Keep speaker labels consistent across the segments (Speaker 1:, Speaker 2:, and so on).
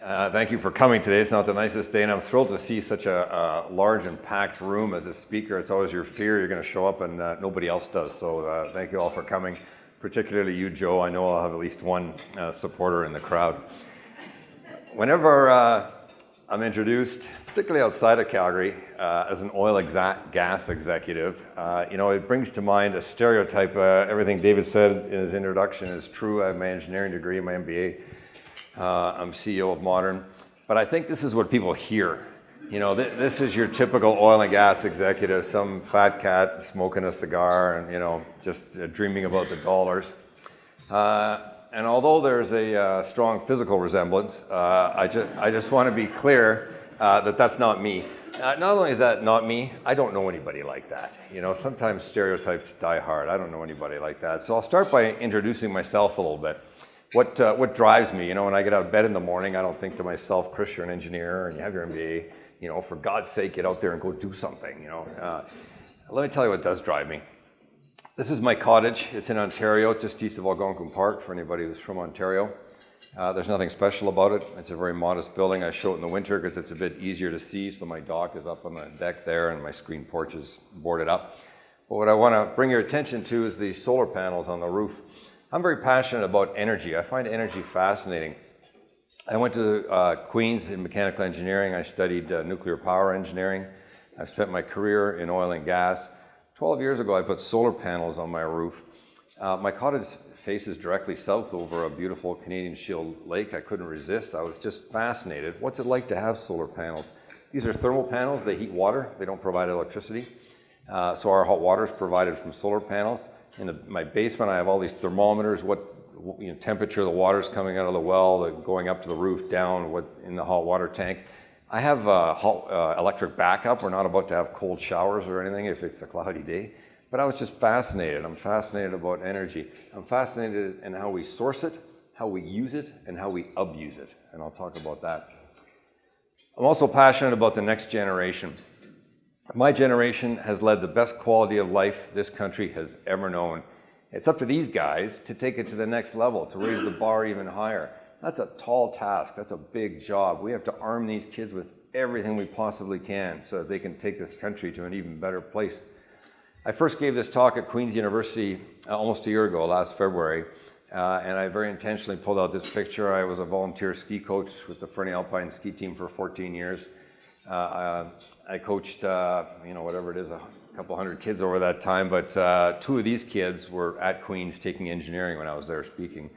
Speaker 1: Thank you for coming today. It's not the nicest day, and I'm thrilled to see such a large and packed room as a speaker. It's always your fear you're going to show up and nobody else does. So thank you all for coming, particularly you, Joe. I know I'll have at least one supporter in the crowd. Whenever I'm introduced, particularly outside of Calgary, as an oil gas executive, it brings to mind a stereotype. Everything David said in his introduction is true. I have my engineering degree, my MBA. I'm CEO of Modern, but I think this is what people hear. This is your typical oil and gas executive, some fat cat smoking a cigar and, just dreaming about the dollars. And although there's a strong physical resemblance, I just want to be clear that that's not me. Not only is that not me, I don't know anybody like that. Sometimes stereotypes die hard. I don't know anybody like that. So I'll start by introducing myself a little bit. What drives me? When I get out of bed in the morning, I don't think to myself, Chris, you're an engineer and you have your MBA. For God's sake, get out there and go do something. Let me tell you what does drive me. This is my cottage. It's in Ontario, just east of Algonquin Park, for anybody who's from Ontario. There's nothing special about it. It's a very modest building. I show it in the winter because it's a bit easier to see. So my dock is up on the deck there and my screen porch is boarded up. But what I want to bring your attention to is the solar panels on the roof. I'm very passionate about energy. I find energy fascinating. I went to Queen's in mechanical engineering. I studied nuclear power engineering. I've spent my career in oil and gas. 12 years ago, I put solar panels on my roof. My cottage faces directly south over a beautiful Canadian Shield lake. I couldn't resist. I was just fascinated. What's it like to have solar panels? These are thermal panels. They heat water. They don't provide electricity. So our hot water is provided from solar panels. In my basement, I have all these thermometers, what temperature the water is coming out of the well, going up to the roof, down, what in the hot water tank. I have electric backup. We're not about to have cold showers or anything if it's a cloudy day. But I was just fascinated. I'm fascinated about energy. I'm fascinated in how we source it, how we use it, and how we abuse it. And I'll talk about that. I'm also passionate about the next generation. My generation has led the best quality of life this country has ever known. It's up to these guys to take it to the next level, to raise the bar even higher. That's a tall task. That's a big job. We have to arm these kids with everything we possibly can so that they can take this country to an even better place. I first gave this talk at Queen's University almost a year ago, last February, and I very intentionally pulled out this picture. I was a volunteer ski coach with the Fernie Alpine ski team for 14 years. I coached, whatever it is, a couple hundred kids over that time, but two of these kids were at Queen's taking engineering when I was there speaking.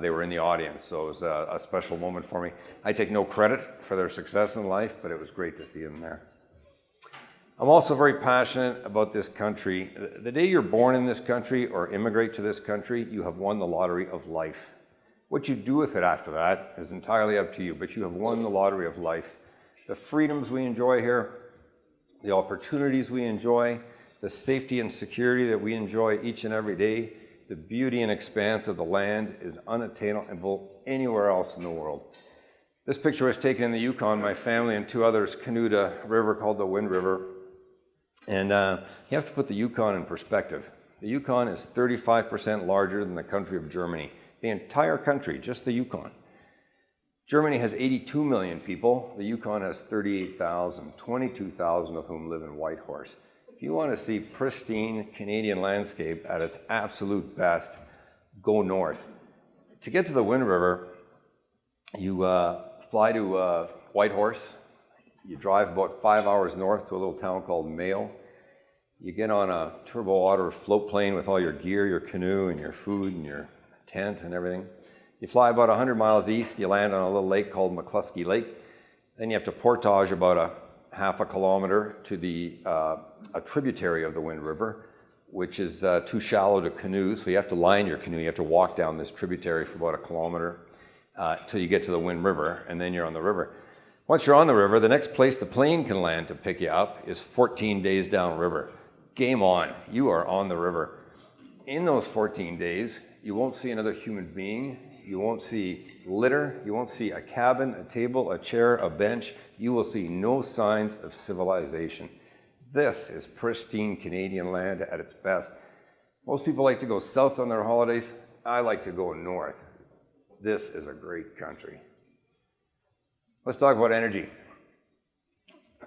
Speaker 1: They were in the audience, so it was a special moment for me. I take no credit for their success in life, but it was great to see them there. I'm also very passionate about this country. The day you're born in this country or immigrate to this country, you have won the lottery of life. What you do with it after that is entirely up to you, but you have won the lottery of life. The freedoms we enjoy here, the opportunities we enjoy, the safety and security that we enjoy each and every day, the beauty and expanse of the land is unattainable anywhere else in the world. This picture was taken in the Yukon. My family and two others canoed a river called the Wind River. And you have to put the Yukon in perspective. The Yukon is 35% larger than the country of Germany. The entire country, just the Yukon. Germany has 82 million people. The Yukon has 38,000, 22,000 of whom live in Whitehorse. If you want to see pristine Canadian landscape at its absolute best, go north. To get to the Wind River, you fly to Whitehorse. You drive about 5 hours north to a little town called Mayo. You get on a turbo water float plane with all your gear, your canoe and your food and your tent and everything. You fly about 100 miles east, you land on a little lake called McCluskey Lake. Then you have to portage about a half a kilometer to a tributary of the Wind River, which is too shallow to canoe, so you have to line your canoe. You have to walk down this tributary for about a kilometer till you get to the Wind River, and then you're on the river. Once you're on the river, the next place the plane can land to pick you up is 14 days downriver. Game on, you are on the river. In those 14 days, you won't see another human being. You won't see litter. You won't see a cabin, a table, a chair, a bench. You will see no signs of civilization. This is pristine Canadian land at its best. Most people like to go south on their holidays. I like to go north. This is a great country. Let's talk about energy.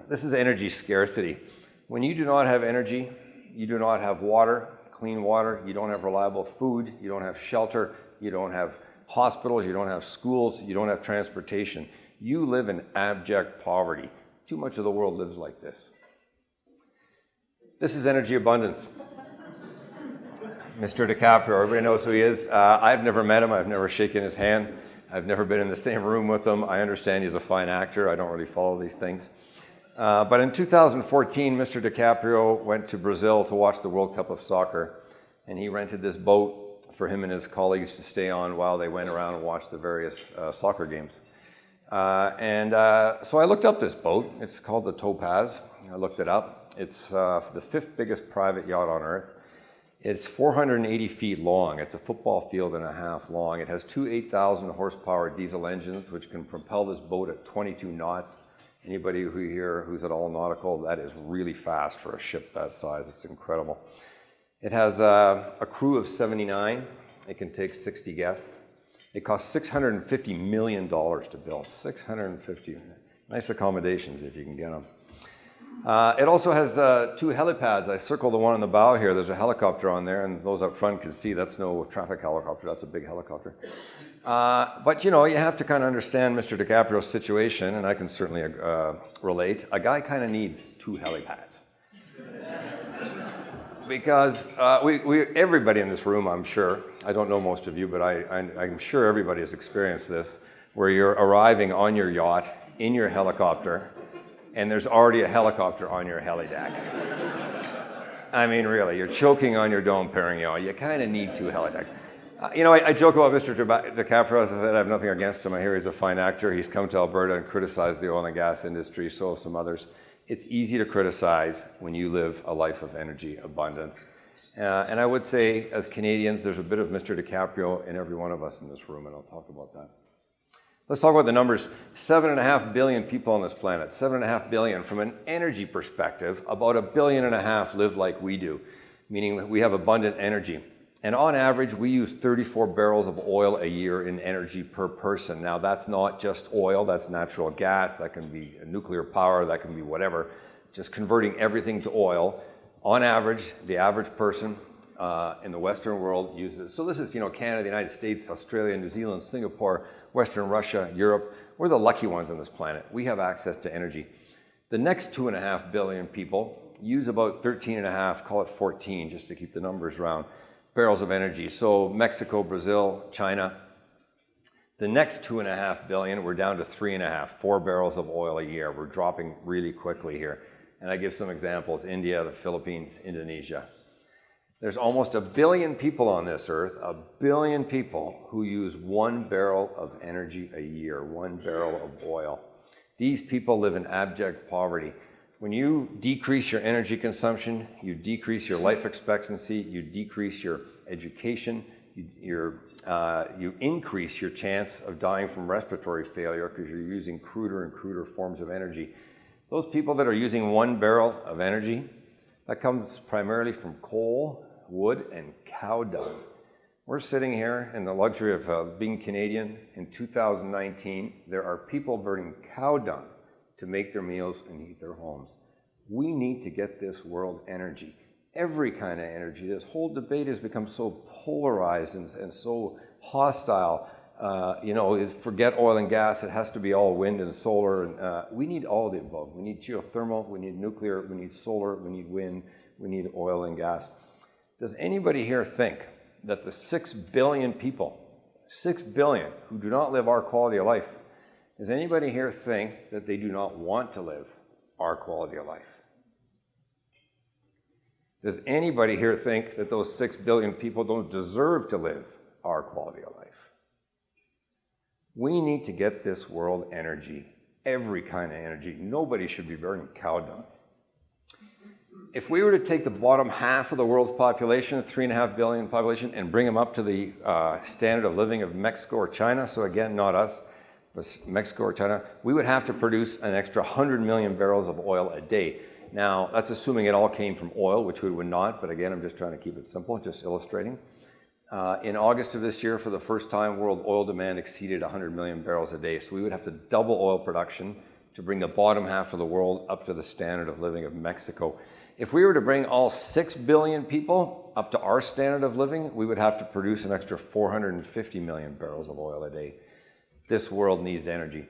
Speaker 1: This is energy scarcity. When you do not have energy, you do not have water, clean water, you don't have reliable food, you don't have shelter, you don't have hospitals, you don't have schools, you don't have transportation. You live in abject poverty. Too much of the world lives like this. This is energy abundance. Mr. DiCaprio, everybody knows who he is. I've never met him, I've never shaken his hand, I've never been in the same room with him. I understand he's a fine actor, I don't really follow these things. But in 2014, Mr. DiCaprio went to Brazil to watch the World Cup of Soccer, and he rented this boat for him and his colleagues to stay on while they went around and watched the various soccer games. So I looked up this boat. It's called the Topaz. I looked it up. It's the 5th biggest private yacht on Earth. It's 480 feet long. It's a football field and a half long. It has two 8,000 horsepower diesel engines, which can propel this boat at 22 knots. Anybody who's at all nautical, that is really fast for a ship that size. It's incredible. It has a crew of 79. It can take 60 guests. It costs $650 million to build. 650. Nice accommodations if you can get them. It also has 2 helipads. I circled the one on the bow here. There's a helicopter on there, and those up front can see that's no traffic helicopter. That's a big helicopter. But, you know, you have to kind of understand Mr. DiCaprio's situation, and I can certainly relate. A guy kind of needs 2 helipads. Because everybody in this room, I'm sure, I don't know most of you, but I'm sure everybody has experienced this, where you're arriving on your yacht in your helicopter, and there's already a helicopter on your helideck. I mean, really, you're choking on your Dom Perignon. You kind of need 2 helidecks. You know, I joke about Mr. DiCaprio. As I said, I have nothing against him. I hear he's a fine actor. He's come to Alberta and criticized the oil and gas industry, so have some others. It's easy to criticize when you live a life of energy abundance. And I would say, as Canadians, there's a bit of Mr. DiCaprio in every one of us in this room, and I'll talk about that. Let's talk about the numbers. 7.5 billion people on this planet. 7.5 billion. From an energy perspective, about 1.5 billion live like we do, meaning that we have abundant energy. And on average, we use 34 barrels of oil a year in energy per person. Now, that's not just oil, that's natural gas, that can be nuclear power, that can be whatever. Just converting everything to oil. On average, the average person in the Western world uses, so this is, you know, Canada, the United States, Australia, New Zealand, Singapore, Western Russia, Europe. We're the lucky ones on this planet. We have access to energy. The next 2.5 billion people use about 13.5, call it 14, just to keep the numbers round, barrels of energy. So Mexico, Brazil, China. The next 2.5 billion, we're down to 3.5, 4 barrels of oil a year. We're dropping really quickly here. And I give some examples: India, the Philippines, Indonesia. There's almost 1 billion people on this earth, 1 billion people who use 1 barrel of energy a year, 1 barrel of oil. These people live in abject poverty. When you decrease your energy consumption, you decrease your life expectancy, you decrease your education, you increase your chance of dying from respiratory failure because you're using cruder and cruder forms of energy. Those people that are using 1 barrel of energy, that comes primarily from coal, wood, and cow dung. We're sitting here in the luxury of being Canadian in 2019. There are people burning cow dung to make their meals and heat their homes. We need to get this world energy, every kind of energy. This whole debate has become so polarized and so hostile. You know, forget oil and gas, it has to be all wind and solar. And, we need all of the above. We need geothermal, we need nuclear, we need solar, we need wind, we need oil and gas. Does anybody here think that the 6 billion people, 6 billion who do not live our quality of life, does anybody here think that they do not want to live our quality of life? Does anybody here think that those 6 billion people don't deserve to live our quality of life? We need to get this world energy, every kind of energy. Nobody should be burning cow dung. If we were to take the bottom half of the world's population, the 3.5 billion population, and bring them up to the standard of living of Mexico or China, so again, not us, but Mexico or China, we would have to produce an extra 100 million barrels of oil a day. Now, that's assuming it all came from oil, which we would not, but again, I'm just trying to keep it simple, just illustrating. In August of this year, for the first time, world oil demand exceeded 100 million barrels a day. So we would have to double oil production to bring the bottom half of the world up to the standard of living of Mexico. If we were to bring all 6 billion people up to our standard of living, we would have to produce an extra 450 million barrels of oil a day. This world needs energy.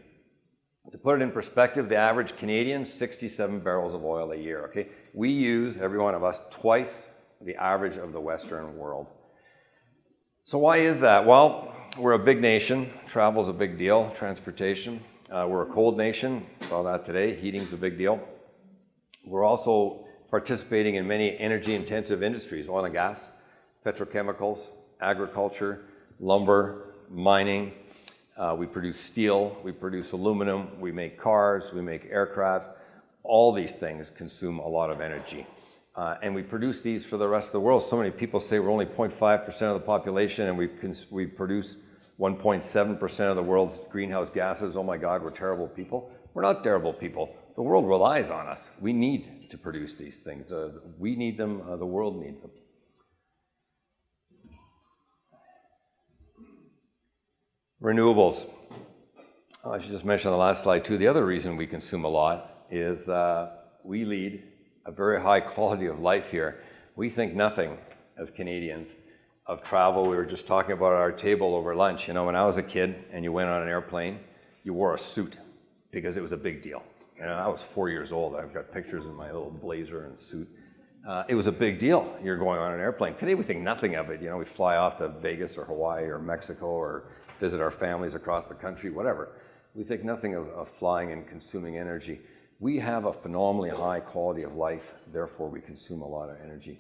Speaker 1: To put it in perspective, the average Canadian, 67 barrels of oil a year, okay? We use, every one of us, twice the average of the Western world. So why is that? Well, we're a big nation. Travel's a big deal, transportation. We're a cold nation, saw that today. Heating's a big deal. We're also participating in many energy-intensive industries, oil and gas, petrochemicals, agriculture, lumber, mining. We produce steel, we produce aluminum, we make cars, we make aircraft. All these things consume a lot of energy. And we produce these for the rest of the world. So many people say we're only 0.5% of the population and we produce 1.7% of the world's greenhouse gases. Oh my God, we're terrible people. We're not terrible people. The world relies on us. We need to produce these things. We need them, the world needs them. Renewables. I should just mention on the last slide too, the other reason we consume a lot is we lead a very high quality of life here. We think nothing as Canadians of travel. We were just talking about at our table over lunch. You know, when I was a kid and you went on an airplane, you wore a suit because it was a big deal. You know, I was 4 years old. I've got pictures of my little blazer and suit. It was a big deal. You're going on an airplane. Today we think nothing of it. You know, we fly off to Vegas or Hawaii or Mexico or visit our families across the country, whatever. We think nothing of flying and consuming energy. We have a phenomenally high quality of life, therefore we consume a lot of energy.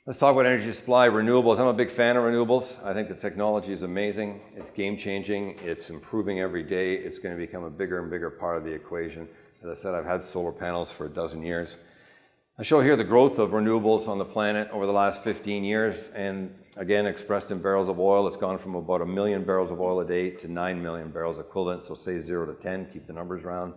Speaker 1: Let's talk about energy supply, renewables. I'm a big fan of renewables. I think the technology is amazing. It's game-changing. It's improving every day. It's going to become a bigger and bigger part of the equation. As I said, I've had solar panels for a dozen years. I show here the growth of renewables on the planet over the last 15 years, and again, expressed in barrels of oil, it's gone from about 1 million barrels of oil a day to 9 million barrels equivalent, so say 0 to 10, keep the numbers round,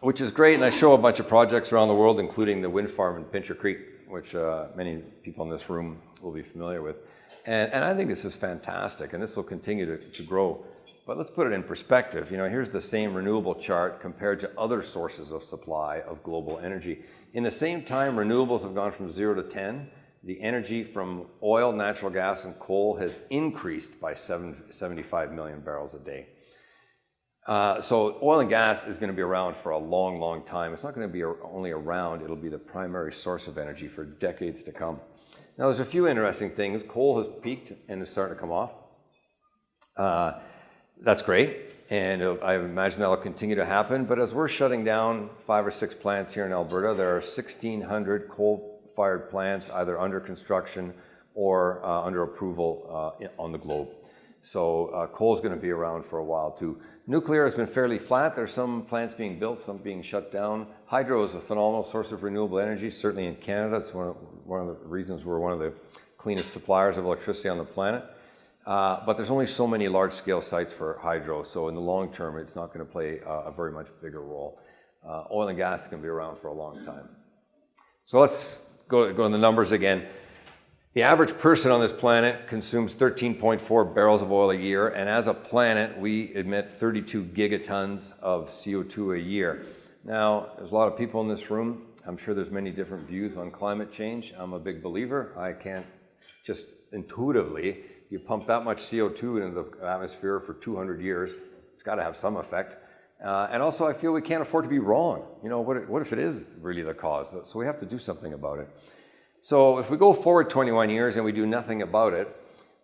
Speaker 1: which is great, and I show a bunch of projects around the world, including the wind farm in Pincher Creek, which many people in this room will be familiar with. And I think this is fantastic, and this will continue to grow. But let's put it in perspective. You know, here's the same renewable chart compared to other sources of supply of global energy. In the same time, renewables have gone from 0 to 10. The energy from oil, natural gas, and coal has increased by 75 million barrels a day. So oil and gas is going to be around for a long, long time. It's not going to be only around, it'll be the primary source of energy for decades to come. Now, there's a few interesting things. Coal has peaked and is starting to come off. That's great, and I imagine that'll continue to happen, but as we're shutting down 5 or 6 plants here in Alberta, there are 1,600 coal-fired plants either under construction or under approval on the globe. So coal is going to be around for a while too. Nuclear has been fairly flat. There's some plants being built, some being shut down. Hydro is a phenomenal source of renewable energy, certainly in Canada. It's one of the reasons we're one of the cleanest suppliers of electricity on the planet. But there's only so many large-scale sites for hydro, so in the long term, it's not going to play a very much bigger role. Oil and gas is going to be around for a long time. So let's go to the numbers again. The average person on this planet consumes 13.4 barrels of oil a year, and as a planet, we emit 32 gigatons of CO2 a year. Now, there's a lot of people in this room. I'm sure there's many different views on climate change. I'm a big believer. I can't just intuitively. You pump that much CO2 into the atmosphere for 200 years, it's got to have some effect. And also, I feel we can't afford to be wrong. You know, what if it is really the cause? So we have to do something about it. So if we go forward 21 years and we do nothing about it,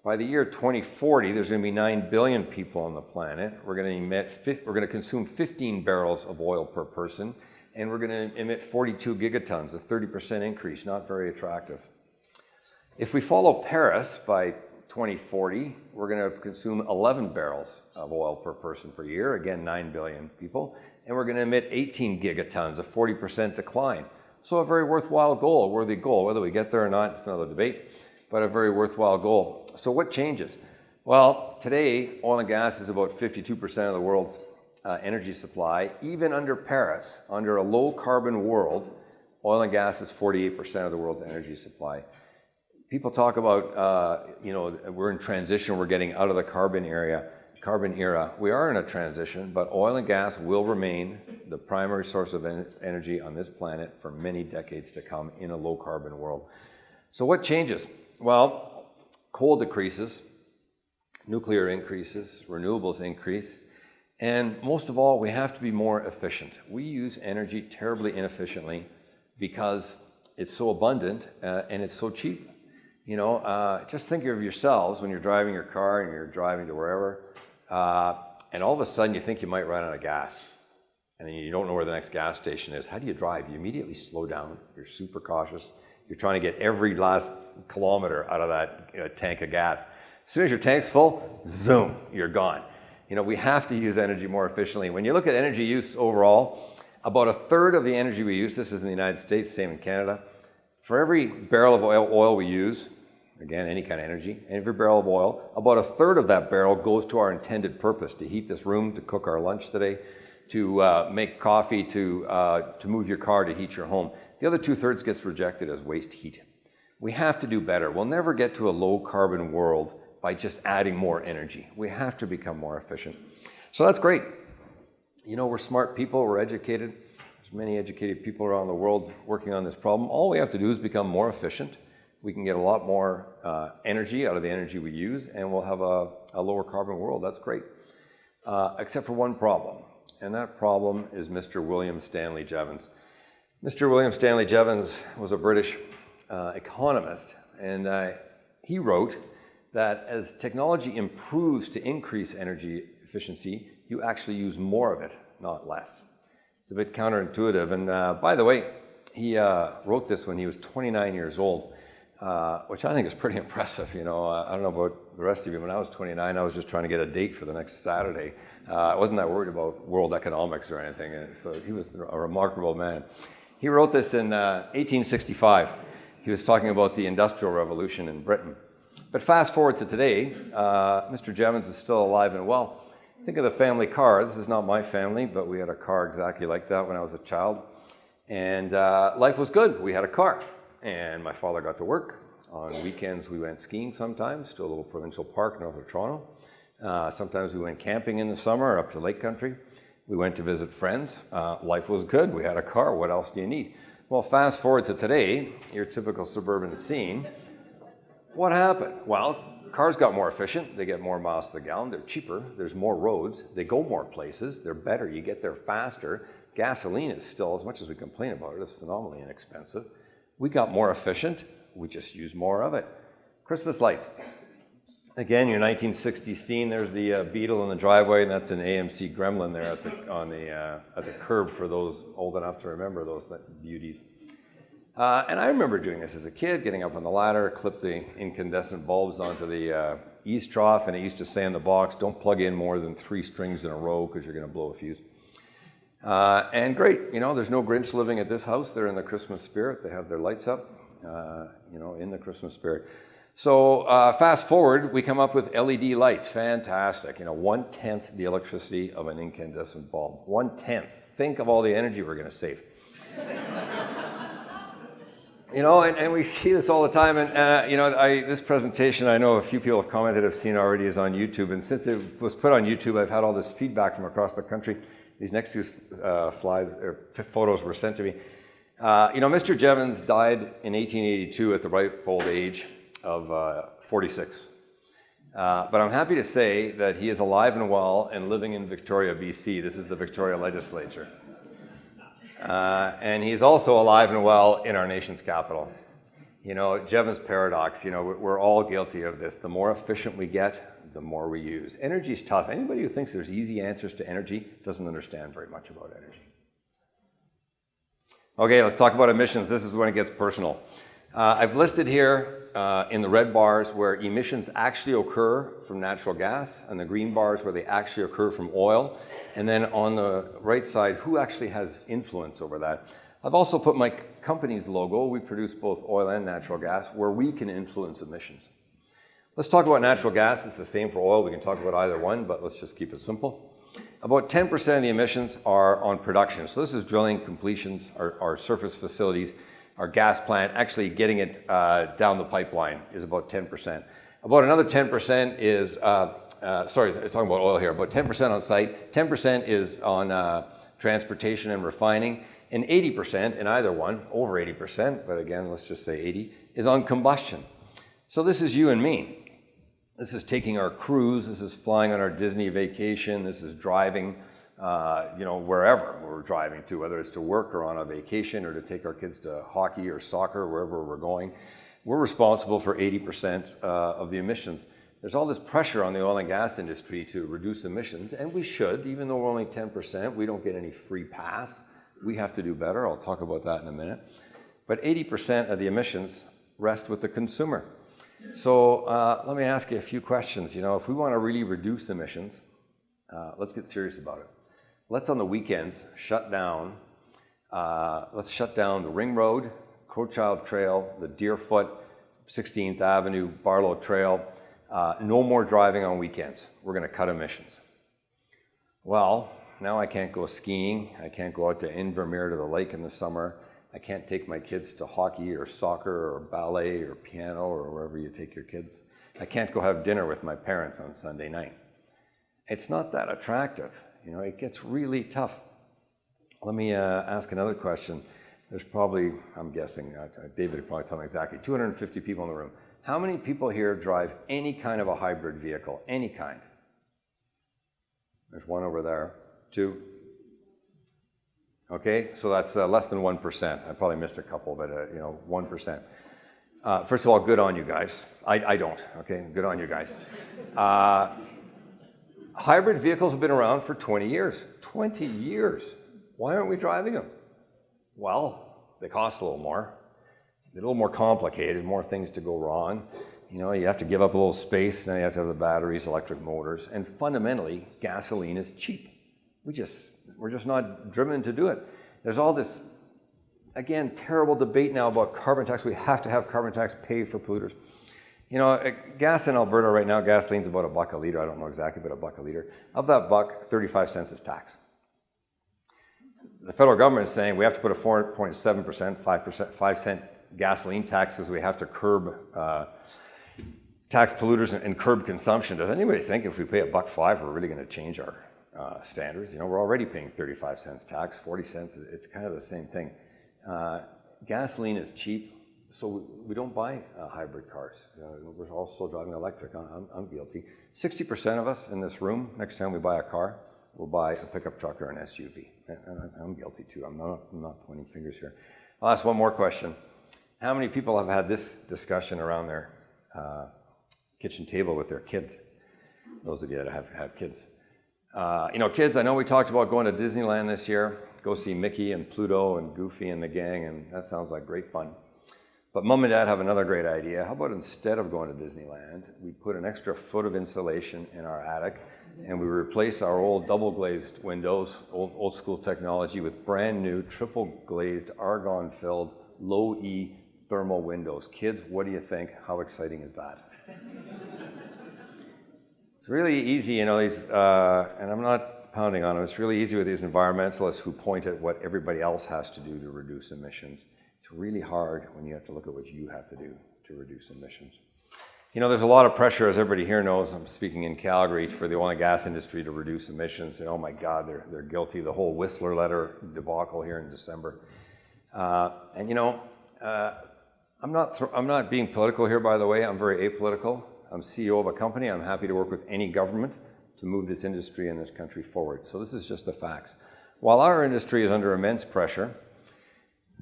Speaker 1: by the year 2040, there's going to be 9 billion people on the planet. We're going to consume 15 barrels of oil per person, and we're going to emit 42 gigatons, a 30% increase, not very attractive. If we follow Paris by 2040, we're going to consume 11 barrels of oil per person per year, again 9 billion people, and we're going to emit 18 gigatons, a 40% decline. So a very worthwhile goal, a worthy goal. Whether we get there or not, it's another debate, but a very worthwhile goal. So what changes? Well, today, oil and gas is about 52% of the world's energy supply. Even under Paris, under a low-carbon world, oil and gas is 48% of the world's energy supply. People talk about, we're in transition, we're getting out of the carbon era. We are in a transition, but oil and gas will remain the primary source of energy on this planet for many decades to come in a low carbon world. So what changes? Well, coal decreases, nuclear increases, renewables increase, and most of all, we have to be more efficient. We use energy terribly inefficiently because it's so abundant and it's so cheap. Just think of yourselves when you're driving your car and you're driving to wherever, and all of a sudden you think you might run out of gas, and then you don't know where the next gas station is. How do you drive? You immediately slow down. You're super cautious. You're trying to get every last kilometer out of that tank of gas. As soon as your tank's full, zoom, you're gone. We have to use energy more efficiently. When you look at energy use overall, about a third of the energy we use, this is in the United States, same in Canada, for every barrel of oil we use, again, any kind of energy, every barrel of oil, about a third of that barrel goes to our intended purpose, to heat this room, to cook our lunch today, to make coffee, to move your car, to heat your home. The other 2/3 gets rejected as waste heat. We have to do better. We'll never get to a low carbon world by just adding more energy. We have to become more efficient. So that's great. We're smart people, we're educated. There's many educated people around the world working on this problem. All we have to do is become more efficient. We can get a lot more energy out of the energy we use, and we'll have a lower carbon world. That's great. Except for one problem, and that problem is Mr. William Stanley Jevons. Mr. William Stanley Jevons was a British economist, and he wrote that as technology improves to increase energy efficiency, you actually use more of it, not less. It's a bit counterintuitive, and by the way, he wrote this when he was 29 years old, which I think is pretty impressive. I don't know about the rest of you. When I was 29, I was just trying to get a date for the next Saturday. I wasn't that worried about world economics or anything, and so he was a remarkable man. He wrote this in 1865. He was talking about the Industrial Revolution in Britain. But fast forward to today, Mr. Jevons is still alive and well. Think of the family car. This is not my family, but we had a car exactly like that when I was a child. And life was good. We had a car. And my father got to work. On weekends, we went skiing sometimes to a little provincial park north of Toronto. Sometimes we went camping in the summer up to Lake Country. We went to visit friends. Life was good. We had a car. What else do you need? Well, fast forward to today, your typical suburban scene. What happened? Well, cars got more efficient. They get more miles to the gallon. They're cheaper. There's more roads. They go more places. They're better. You get there faster. Gasoline is still, as much as we complain about it, is phenomenally inexpensive. We got more efficient. We just use more of it. Christmas lights. Again, your 1960s scene. There's the Beetle in the driveway, and that's an AMC Gremlin there at the curb for those old enough to remember those beauties. And I remember doing this as a kid, getting up on the ladder, clip the incandescent bulbs onto the eaves trough, and it used to say in the box, don't plug in more than 3 strings in a row because you're going to blow a fuse. And great, there's no Grinch living at this house. They're in the Christmas spirit. They have their lights up, in the Christmas spirit. So fast forward, we come up with LED lights. Fantastic. 1/10 the electricity of an incandescent bulb. 1/10. Think of all the energy we're going to save. And we see this all the time. And, this presentation, I know a few people have commented, have seen already, is on YouTube. And since it was put on YouTube, I've had all this feedback from across the country. These next 2 slides or photos were sent to me. Mr. Jevons died in 1882 at the ripe old age of 46. But I'm happy to say that he is alive and well and living in Victoria, BC. This is the Victoria Legislature. And he's also alive and well in our nation's capital. Jevons paradox, we're all guilty of this. The more efficient we get, the more we use. Energy is tough. Anybody who thinks there's easy answers to energy doesn't understand very much about energy. Okay, let's talk about emissions. This is when it gets personal. I've listed here in the red bars where emissions actually occur from natural gas, and the green bars where they actually occur from oil. And then on the right side, who actually has influence over that? I've also put my company's logo. We produce both oil and natural gas, where we can influence emissions. Let's talk about natural gas. It's the same for oil. We can talk about either one, but let's just keep it simple. About 10% of the emissions are on production. So this is drilling, completions, our surface facilities. our gas plant, actually getting it down the pipeline is about 10%. About another 10% is, sorry, talking about oil here, about 10% on site, 10% is on transportation and refining, and 80% in either one, over 80%, but again, let's just say 80, is on combustion. So this is you and me. This is taking our cruise, this is flying on our Disney vacation, this is driving, wherever we're driving to, whether it's to work or on a vacation or to take our kids to hockey or soccer, wherever we're going. We're responsible for 80% of the emissions. There's all this pressure on the oil and gas industry to reduce emissions, and we should, even though we're only 10%, we don't get any free pass. We have to do better. I'll talk about that in a minute. But 80% of the emissions rest with the consumer. So let me ask you a few questions. If we want to really reduce emissions, let's get serious about it. Let's on the weekends shut down, let's shut down the Ring Road, Crowchild Trail, the Deerfoot, 16th Avenue, Barlow Trail. No more driving on weekends. We're going to cut emissions. Well, now I can't go skiing. I can't go out to Invermere to the lake in the summer. I can't take my kids to hockey or soccer or ballet or piano or wherever you take your kids. I can't go have dinner with my parents on Sunday night. It's not that attractive. It gets really tough. Let me ask another question. There's probably, I'm guessing, David would probably tell me exactly, 250 people in the room. How many people here drive any kind of a hybrid vehicle? Any kind? There's one over there. Two? Okay, so that's less than 1%. I probably missed a couple, but 1%. First of all, good on you guys. I don't, okay? Good on you guys. Hybrid vehicles have been around for 20 years. 20 years. Why aren't we driving them? Well, they cost a little more. They're a little more complicated, more things to go wrong. You have to give up a little space, now you have to have the batteries, electric motors, and fundamentally, gasoline is cheap. We're just not driven to do it. There's all this, again, terrible debate now about carbon tax. We have to have carbon tax paid for polluters. Gas in Alberta right now, gasoline's about $1 a liter. I don't know exactly, but $1 a liter. Of that buck, 35 cents is tax. The federal government is saying we have to put a 4.7%, 5 cent gasoline tax because we have to curb tax polluters and curb consumption. Does anybody think if we pay $1.05, we're really going to change our standards? We're already paying 35 cents tax, 40 cents. It's kind of the same thing. Gasoline is cheap, so we don't buy hybrid cars. We're all still driving electric. I'm guilty. 60% of us in this room, next time we buy a car, will buy a pickup truck or an SUV. And I'm guilty too. I'm not pointing fingers here. I'll ask one more question. How many people have had this discussion around their kitchen table with their kids? Those of you that have kids. Kids, I know we talked about going to Disneyland this year, go see Mickey and Pluto and Goofy and the gang, and that sounds like great fun. But Mom and Dad have another great idea. How about instead of going to Disneyland, we put an extra foot of insulation in our attic, and we replace our old double-glazed windows, old school technology, with brand new triple-glazed, argon-filled, low-E thermal windows. Kids, what do you think? How exciting is that? It's really easy, these, and I'm not pounding on them, it's really easy with these environmentalists who point at what everybody else has to do to reduce emissions. It's really hard when you have to look at what you have to do to reduce emissions. There's a lot of pressure, as everybody here knows, I'm speaking in Calgary, for the oil and gas industry to reduce emissions. And oh my God, they're guilty. The whole Whistler letter debacle here in December. I'm not being political here, by the way. I'm very apolitical. I'm CEO of a company. I'm happy to work with any government to move this industry and this country forward. So this is just the facts. While our industry is under immense pressure,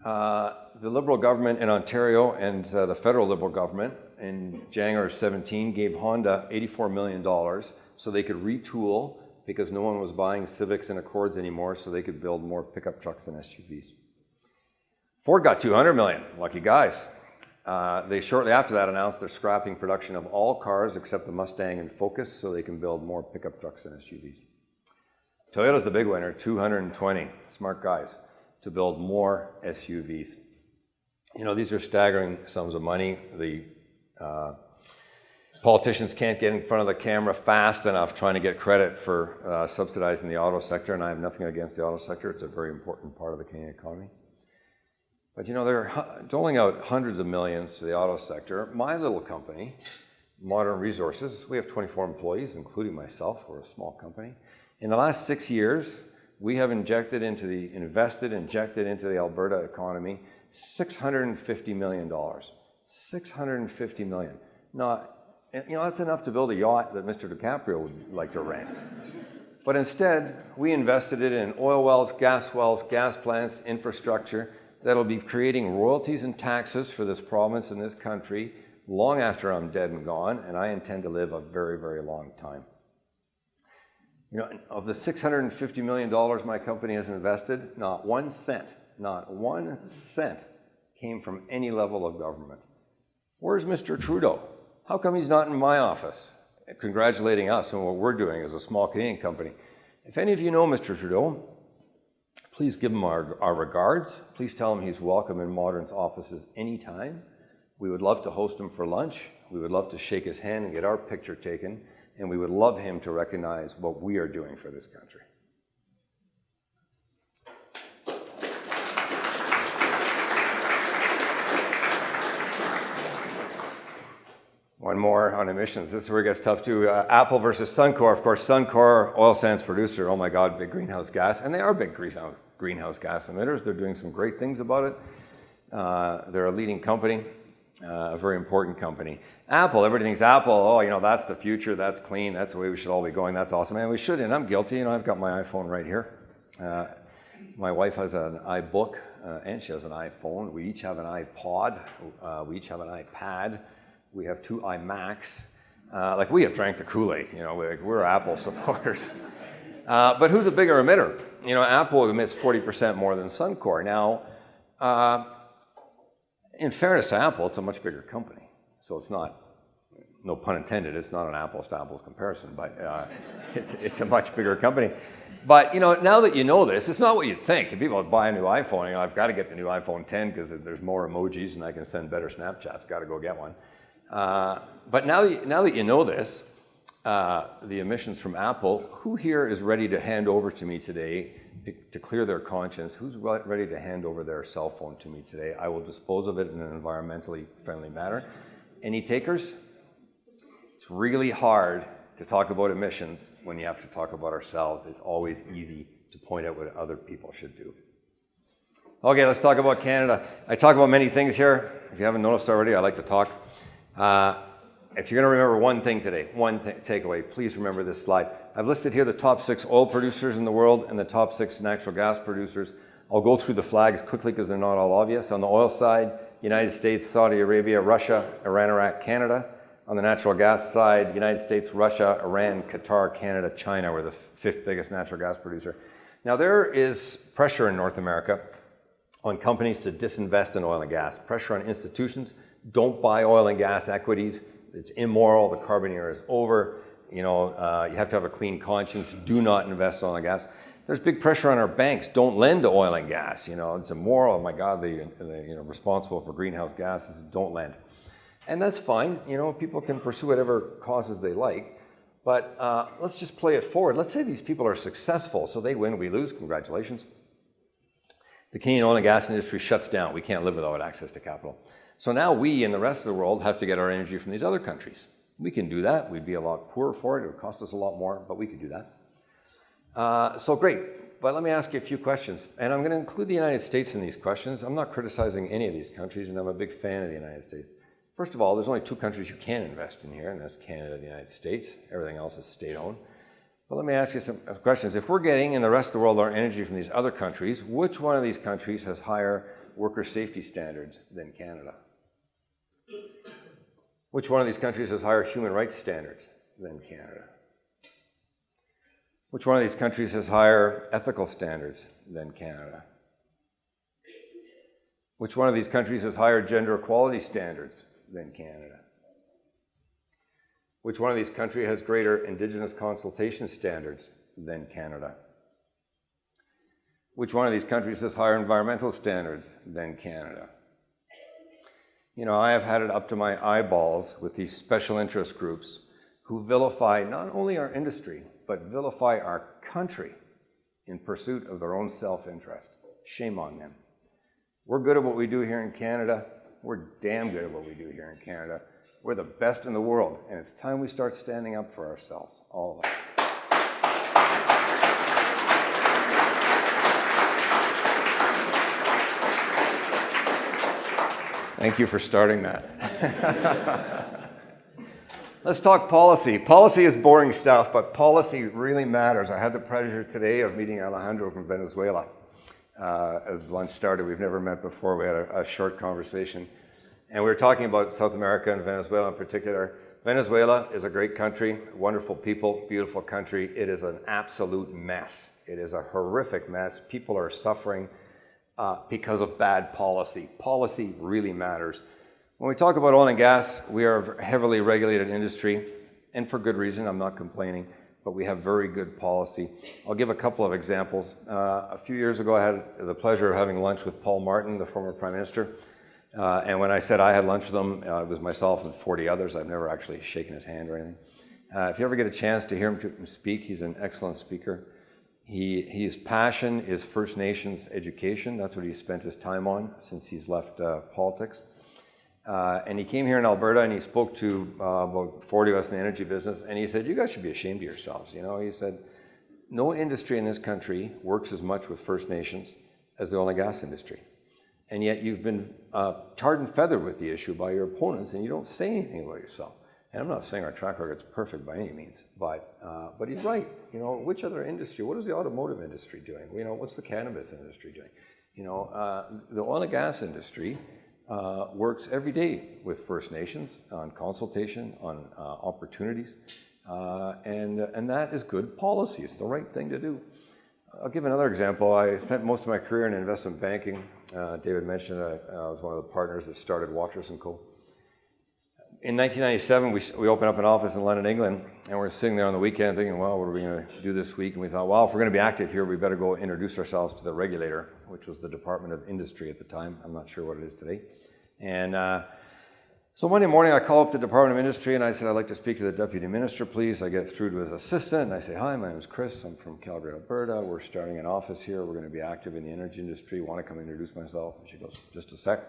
Speaker 1: the Liberal government in Ontario and the federal Liberal government in January of 17 gave Honda $84 million so they could retool because no one was buying Civics and Accords anymore, so they could build more pickup trucks and SUVs. Ford got $200 million. Lucky guys. They shortly after that announced they're scrapping production of all cars except the Mustang and Focus so they can build more pickup trucks and SUVs. Toyota's the big winner, 220, smart guys, to build more SUVs. These are staggering sums of money. The politicians can't get in front of the camera fast enough trying to get credit for subsidizing the auto sector, and I have nothing against the auto sector. It's a very important part of the Canadian economy. But they're doling out hundreds of millions to the auto sector. My little company, Modern Resources, we have 24 employees, including myself. We're a small company. In the last 6 years, we have injected into the Alberta economy $650 million. $650 million. That's enough to build a yacht that Mr. DiCaprio would like to rent. But instead, we invested it in oil wells, gas plants, infrastructure that'll be creating royalties and taxes for this province and this country long after I'm dead and gone, and I intend to live a very, very long time. Of the $650 million my company has invested, not 1 cent came from any level of government. Where's Mr. Trudeau? How come he's not in my office congratulating us on what we're doing as a small Canadian company? If any of you know Mr. Trudeau, please give him our regards. Please tell him he's welcome in Modern's offices anytime. We would love to host him for lunch. We would love to shake his hand and get our picture taken. And we would love him to recognize what we are doing for this country. One more on emissions. This is where it gets tough too. Apple versus Suncor. Of course, Suncor, oil sands producer, oh my God, big greenhouse gas. And they are big greenhouse gas emitters. They're doing some great things about it. They're a leading company, a very important company. Apple, everybody thinks Apple, that's the future, that's clean, that's the way we should all be going, that's awesome. And we should, and I'm guilty. I've got my iPhone right here. My wife has an iBook, and she has an iPhone. We each have an iPod. We each have an iPad. We have 2 iMacs. We have drank the Kool-Aid. We're Apple supporters. But who's a bigger emitter? Apple emits 40% more than Suncor. Now, in fairness to Apple, it's a much bigger company. So it's not, no pun intended, it's not an apples to apples comparison, but it's a much bigger company. But, now that you know this, it's not what you think. If people buy a new iPhone, I've got to get the new iPhone 10 because there's more emojis and I can send better Snapchats. Got to go get one. But now that you know this, the emissions from Apple, who here is ready to hand over to me today to clear their conscience? Who's ready to hand over their cell phone to me today? I will dispose of it in an environmentally friendly manner. Any takers? It's really hard to talk about emissions when you have to talk about ourselves. It's always easy to point out what other people should do. Okay, let's talk about Canada. I talk about many things here. If you haven't noticed already, I like to talk. If you're going to remember one thing today, one takeaway, please remember this slide. I've listed here the top 6 oil producers in the world and the top 6 natural gas producers. I'll go through the flags quickly because they're not all obvious. On the oil side, United States, Saudi Arabia, Russia, Iran, Iraq, Canada. On the natural gas side, United States, Russia, Iran, Qatar, Canada, China were the 5th biggest natural gas producer. Now there is pressure in North America on companies to disinvest in oil and gas. Pressure on institutions, don't buy oil and gas equities. It's immoral, the carbon era is over. You have to have a clean conscience. Do not invest in oil and gas. There's big pressure on our banks. Don't lend to oil and gas. It's immoral. Oh my God, the responsible for greenhouse gases, don't lend. And that's fine. People can pursue whatever causes they like. But let's just play it forward. Let's say these people are successful. So they win, we lose. Congratulations. The Canadian oil and gas industry shuts down. We can't live without access to capital. So now we and the rest of the world have to get our energy from these other countries. We can do that. We'd be a lot poorer for it. It would cost us a lot more, but we could do that. So great. But let me ask you a few questions. And I'm going to include the United States in these questions. I'm not criticizing any of these countries, and I'm a big fan of the United States. First of all, there's only 2 countries you can invest in here, and that's Canada and the United States. Everything else is state-owned. But let me ask you some questions. If we're getting, in the rest of the world, our energy from these other countries, which one of these countries has higher worker safety standards than Canada? Which one of these countries has higher human rights standards than Canada? Which one of these countries has higher ethical standards than Canada? Which one of these countries has higher gender equality standards than Canada? Which one of these countries has greater Indigenous consultation standards than Canada? Which one of these countries has higher environmental standards than Canada? I have had it up to my eyeballs with these special interest groups who vilify not only our industry, but vilify our country in pursuit of their own self-interest. Shame on them. We're good at what we do here in Canada. We're damn good at what we do here in Canada. We're the best in the world, and it's time we start standing up for ourselves, all of us. Thank you for starting that. Let's talk policy. Policy is boring stuff, but policy really matters. I had the pleasure today of meeting Alejandro from Venezuela. As lunch started, we've never met before. We had a short conversation. And we were talking about South America and Venezuela in particular. Venezuela is a great country, wonderful people, beautiful country. It is an absolute mess. It is a horrific mess. People are suffering because of bad policy. Policy really matters. When we talk about oil and gas, we are a heavily regulated industry, and for good reason. I'm not complaining, but we have very good policy. I'll give a couple of examples. A few years ago, I had the pleasure of having lunch with Paul Martin, the former Prime Minister. And when I said I had lunch with him, it was myself and 40 others. I've never actually shaken his hand or anything. If you ever get a chance to hear him speak, he's an excellent speaker. His passion is First Nations education. That's what he's spent his time on since he's left politics. And he came here in Alberta and he spoke to about 40 of us in the energy business, and he said, you guys should be ashamed of yourselves. You know, he said, no industry in this country works as much with First Nations as the oil and gas industry. And yet you've been tarred and feathered with the issue by your opponents, and you don't say anything about yourself. And I'm not saying our track record is perfect by any means, but he's right. You know, which other industry? What is the automotive industry doing? You know, what's the cannabis industry doing? You know, the oil and gas industry works every day with First Nations on consultation, on opportunities, and that is good policy. It's the right thing to do. I'll give another example. I spent most of my career in investment banking. David mentioned I was one of the partners that started Waters & Co. In 1997, we opened up an office in London, England, and we're sitting there on the weekend thinking, well, what are we going to do this week? And we thought, well, if we're going to be active here, we better go introduce ourselves to the regulator, which was the Department of Industry at the time. I'm not sure what it is today. And so Monday morning, I call up the Department of Industry, and I said, I'd like to speak to the Deputy Minister, please. I get through to his assistant, and I say, hi, my name is Chris. I'm from Calgary, Alberta. We're starting an office here. We're going to be active in the energy industry. Want to come introduce myself? And she goes, just a sec.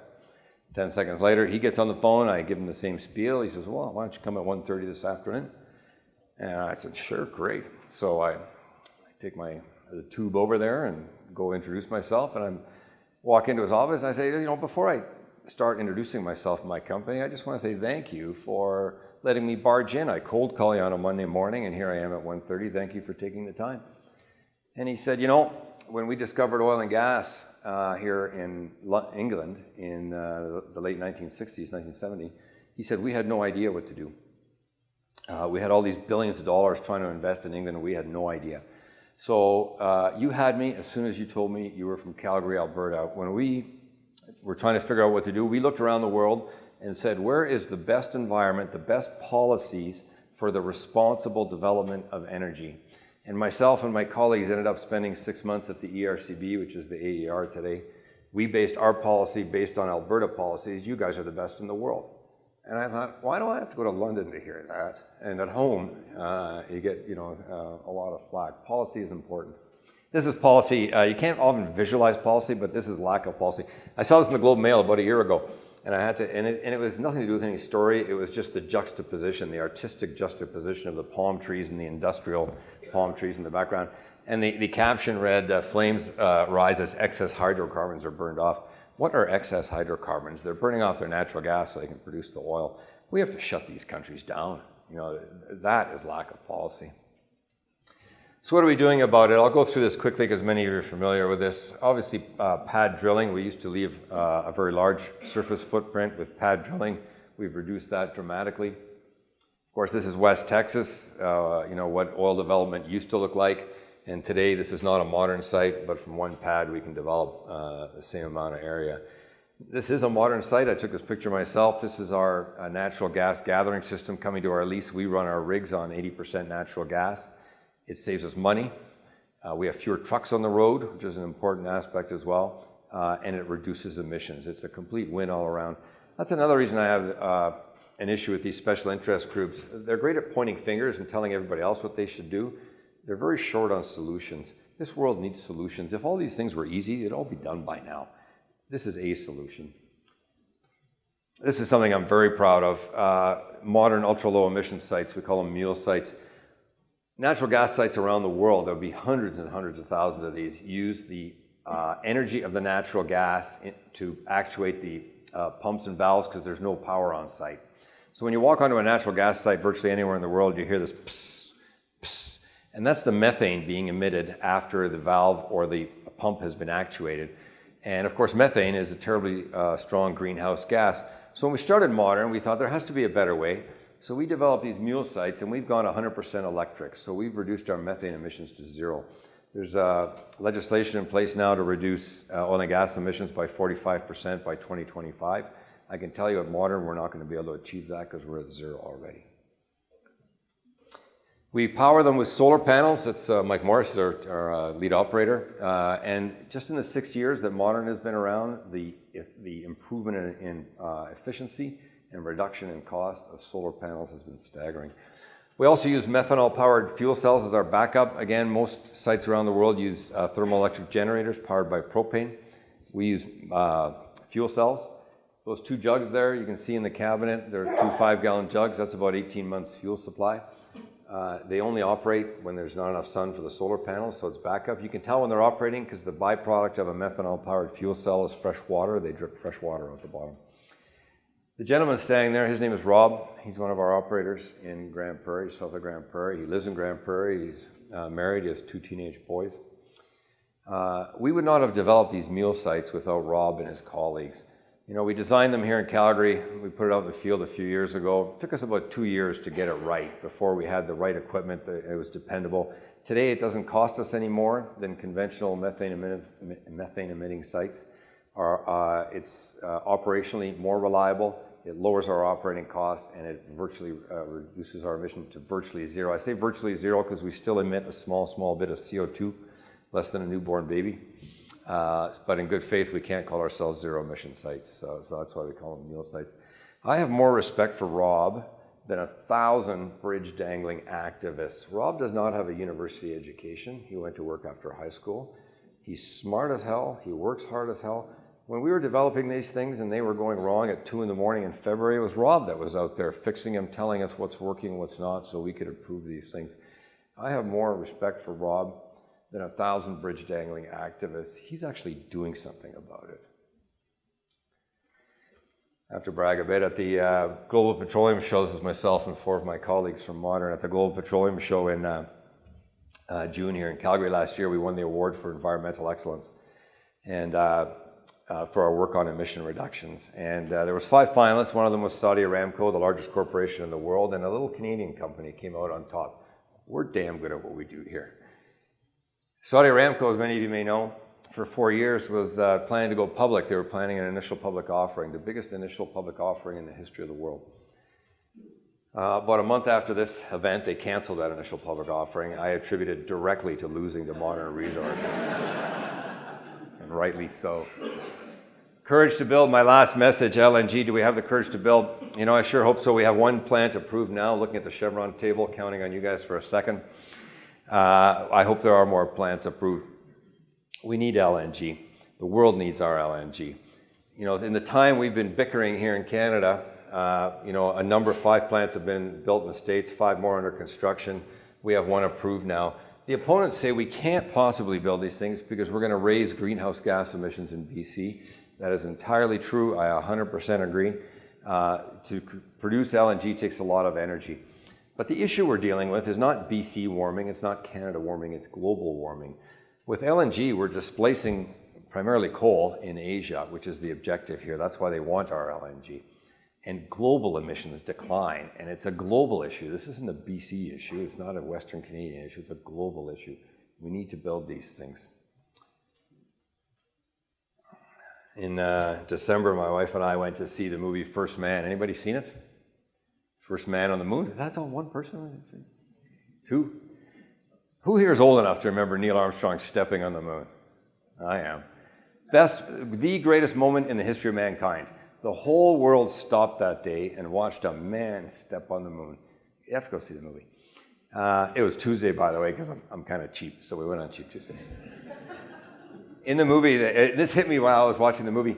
Speaker 1: 10 seconds later, he gets on the phone. I give him the same spiel. He says, well, why don't you come at 1:30 this afternoon? And I said, sure, great. So I take the tube over there and go introduce myself. And I walk into his office, and I say, you know, before I start introducing myself and my company, I just want to say thank you for letting me barge in. I cold call you on a Monday morning, and here I am at 1:30. Thank you for taking the time. And he said, you know, when we discovered oil and gas here in England in the late 1960s, 1970, he said, we had no idea what to do. We had all these billions of dollars trying to invest in England, and we had no idea. So you had me as soon as you told me you were from Calgary, Alberta. When we were trying to figure out what to do, we looked around the world and said, where is the best environment, the best policies for the responsible development of energy? And myself and my colleagues ended up spending 6 months at the ERCB, which is the AER today. We based our policy based on Alberta policies. You guys are the best in the world. And I thought, why do I have to go to London to hear that? And at home, you get, you know, a lot of flack. Policy is important. This is policy. You can't often visualize policy, but this is lack of policy. I saw this in the Globe and Mail about a year ago, and I had to, and it was nothing to do with any story. It was just the juxtaposition, the artistic juxtaposition of the palm trees and the industrial palm trees in the background. And the caption read, flames rise as excess hydrocarbons are burned off. What are excess hydrocarbons? They're burning off their natural gas so they can produce the oil. We have to shut these countries down. You know, that is lack of policy. So what are we doing about it? I'll go through this quickly because many of you are familiar with this. Obviously, pad drilling. We used to leave a very large surface footprint. With pad drilling, we've reduced that dramatically. Of course, this is West Texas, you know, what oil development used to look like. And today, this is not a modern site, but from one pad, we can develop the same amount of area. This is a modern site. I took this picture myself. This is our natural gas gathering system coming to our lease. We run our rigs on 80% natural gas. It saves us money. We have fewer trucks on the road, which is an important aspect as well, and it reduces emissions. It's a complete win all around. That's another reason I have an issue with these special interest groups. They're great at pointing fingers and telling everybody else what they should do. They're very short on solutions. This world needs solutions. If all these things were easy, it'd all be done by now. This is a solution. This is something I'm very proud of. Modern ultra-low emission sites, we call them mule sites. Natural gas sites around the world, there'll be hundreds and hundreds of thousands of these, use the energy of the natural gas to actuate the pumps and valves because there's no power on site. So when you walk onto a natural gas site virtually anywhere in the world, you hear this psst, psst, and that's the methane being emitted after the valve or the pump has been actuated. And of course, methane is a terribly strong greenhouse gas. So when we started Modern, we thought there has to be a better way. So we developed these mule sites, and we've gone 100% electric. So we've reduced our methane emissions to zero. There's legislation in place now to reduce oil and gas emissions by 45% by 2025. I can tell you at Modern, we're not going to be able to achieve that because we're at zero already. We power them with solar panels. That's Mike Morris, our lead operator. And just in the 6 years that Modern has been around, the improvement in efficiency and reduction in cost of solar panels has been staggering. We also use methanol-powered fuel cells as our backup. Again, most sites around the world use thermoelectric generators powered by propane. We use fuel cells. Those two jugs there, you can see in the cabinet, they're 2 5-gallon jugs. That's about 18 months fuel supply. They only operate when there's not enough sun for the solar panels, so it's backup. You can tell when they're operating because the byproduct of a methanol-powered fuel cell is fresh water. They drip fresh water out the bottom. The gentleman standing there, his name is Rob. He's one of our operators in Grand Prairie, south of Grand Prairie. He lives in Grand Prairie. He's married. He has 2 teenage boys. We would not have developed these mule sites without Rob and his colleagues. You know, we designed them here in Calgary. We put it out in the field a few years ago. It took us about 2 years to get it right before we had the right equipment. It was dependable. Today, it doesn't cost us any more than conventional methane emitting sites. It's operationally more reliable. It lowers our operating costs, and it virtually reduces our emission to virtually zero. I say virtually zero because we still emit a small bit of CO2, less than a newborn baby. But in good faith, we can't call ourselves zero emission sites, so that's why we call them mule sites. I have more respect for Rob than 1,000 bridge dangling activists. Rob does not have a university education. He went to work after high school. He's smart as hell. He works hard as hell. When we were developing these things and they were going wrong at 2 in the morning in February, it was Rob that was out there fixing them, telling us what's working, what's not, so we could improve these things. I have more respect for Rob than 1,000 bridge dangling activists. He's actually doing something about it. I have to brag a bit. At the Global Petroleum Show, this is myself and 4 of my colleagues from Modern. At the Global Petroleum Show in June here in Calgary last year, we won the award for environmental excellence and for our work on emission reductions. And there was 5 finalists. One of them was Saudi Aramco, the largest corporation in the world, and a little Canadian company came out on top. We're damn good at what we do here. Saudi Aramco, as many of you may know, for 4 years was planning to go public. They were planning an initial public offering, the biggest initial public offering in the history of the world. About a month after this event, they canceled that initial public offering. I attribute it directly to losing to Modern Resources, and rightly so. Courage to build, my last message, LNG, do we have the courage to build? You know, I sure hope so. We have 1 plant approved now, looking at the Chevron table, counting on you guys for a second. I hope there are more plants approved. We need LNG. The world needs our LNG. You know, in the time we've been bickering here in Canada, you know, a number of 5 plants have been built in the States, 5 more under construction. We have 1 approved now. The opponents say we can't possibly build these things because we're going to raise greenhouse gas emissions in BC. That is entirely true. I 100% agree. To produce LNG takes a lot of energy. But the issue we're dealing with is not BC warming, it's not Canada warming, it's global warming. With LNG, we're displacing primarily coal in Asia, which is the objective here. That's why they want our LNG. And global emissions decline, and it's a global issue. This isn't a BC issue, it's not a Western Canadian issue, it's a global issue. We need to build these things. In December, my wife and I went to see the movie First Man. Anybody seen it? First Man on the Moon? Is that on 1 person? 2? Who here is old enough to remember Neil Armstrong stepping on the moon? I am. The greatest moment in the history of mankind. The whole world stopped that day and watched a man step on the moon. You have to go see the movie. It was Tuesday, by the way, because I'm kind of cheap, so we went on cheap Tuesdays. In the movie, this hit me while I was watching the movie.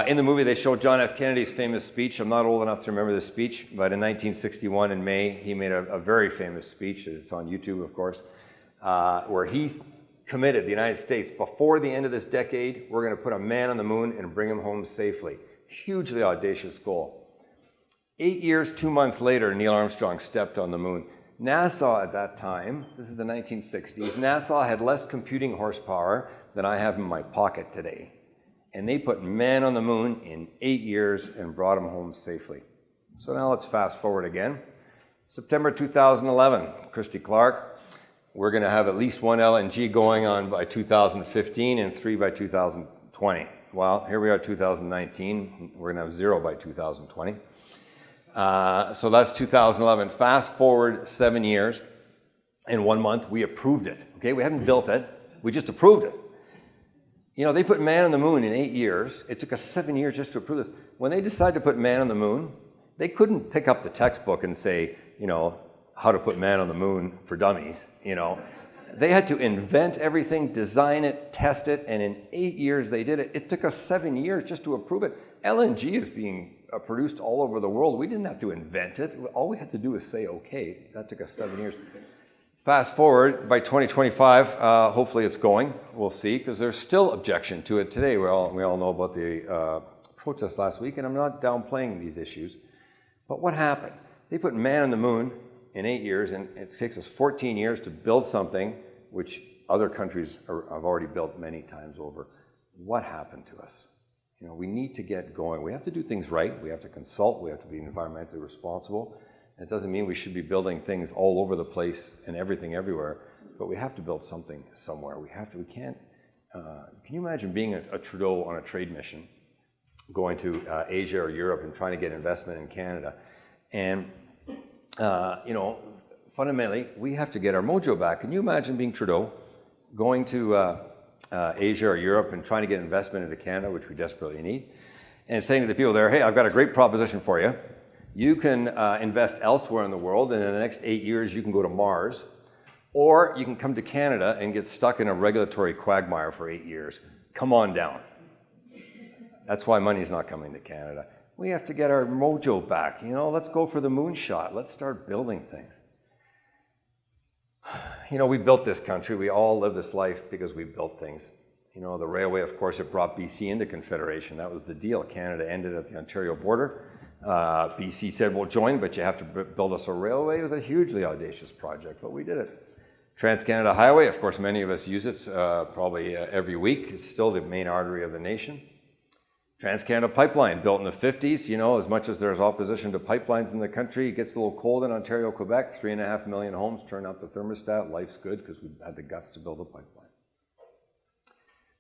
Speaker 1: In the movie, they showed John F. Kennedy's famous speech. I'm not old enough to remember the speech, but in 1961 in May, he made a very famous speech. It's on YouTube, of course, where he committed the United States, before the end of this decade, we're going to put a man on the moon and bring him home safely. Hugely audacious goal. 8 years, 2 months later, Neil Armstrong stepped on the moon. NASA at that time, this is the 1960s, NASA had less computing horsepower than I have in my pocket today. And they put man on the moon in 8 years and brought him home safely. So now let's fast forward again. September 2011, Christy Clark, we're going to have at least one LNG going on by 2015 and 3 by 2020. Well, here we are 2019, we're going to have 0 by 2020. So that's 2011. Fast forward 7 years and 1 month, we approved it. Okay, we haven't built it, we just approved it. You know, they put man on the moon in 8 years. It took us 7 years just to approve this. When they decided to put man on the moon, they couldn't pick up the textbook and say, you know, how to put man on the moon for dummies, you know. They had to invent everything, design it, test it, and in 8 years they did it. It took us 7 years just to approve it. LNG is being produced all over the world. We didn't have to invent it. All we had to do was say, okay. That took us 7 years. Fast forward, by 2025, hopefully it's going. We'll see, because there's still objection to it today. We all know about the protests last week, and I'm not downplaying these issues. But what happened? They put man on the moon in 8 years, and it takes us 14 years to build something which other countries have already built many times over. What happened to us? You know, we need to get going. We have to do things right. We have to consult. We have to be environmentally responsible. It doesn't mean we should be building things all over the place and everything everywhere, but we have to build something somewhere. We can't, can you imagine being a Trudeau on a trade mission, going to Asia or Europe and trying to get investment in Canada? And, you know, fundamentally, we have to get our mojo back. Can you imagine being Trudeau, going to Asia or Europe and trying to get investment into Canada, which we desperately need, and saying to the people there, hey, I've got a great proposition for you. You can invest elsewhere in the world, and in the next 8 years, you can go to Mars, or you can come to Canada and get stuck in a regulatory quagmire for 8 years. Come on down. That's why money's not coming to Canada. We have to get our mojo back. You know, let's go for the moonshot. Let's start building things. You know, we built this country. We all live this life because we built things. You know, the railway, of course, it brought BC into Confederation. That was the deal. Canada ended at the Ontario border. BC said, we'll join, but you have to build us a railway. It was a hugely audacious project, but we did it. Trans-Canada Highway, of course, many of us use it probably every week. It's still the main artery of the nation. Trans-Canada Pipeline, built in the 50s. You know, as much as there's opposition to pipelines in the country, it gets a little cold in Ontario, Quebec. 3.5 million homes turn out the thermostat. Life's good because we had the guts to build a pipeline.